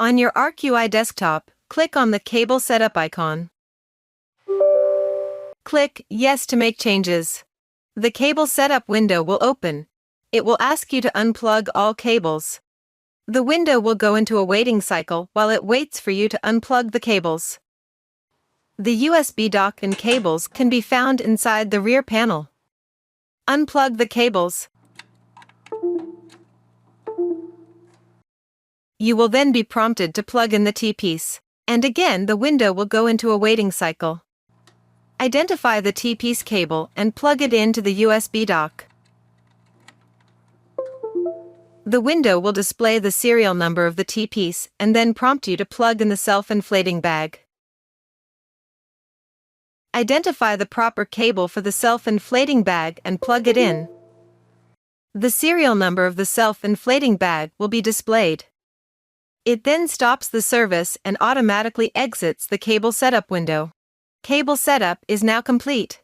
On your RQI desktop, click on the Cable Setup icon. Click Yes to make changes. The Cable Setup window will open. It will ask you to unplug all cables. The window will go into a waiting cycle while it waits for you to unplug the cables. The USB dock and cables can be found inside the rear panel. Unplug the cables. You will then be prompted to plug in the T-piece, and again the window will go into a waiting cycle. Identify the T-piece cable and plug it into the USB dock. The window will display the serial number of the T-piece and then prompt you to plug in the self-inflating bag. Identify the proper cable for the self-inflating bag and plug it in. The serial number of the self-inflating bag will be displayed. It then stops the service and automatically exits the cable setup window. Cable setup is now complete.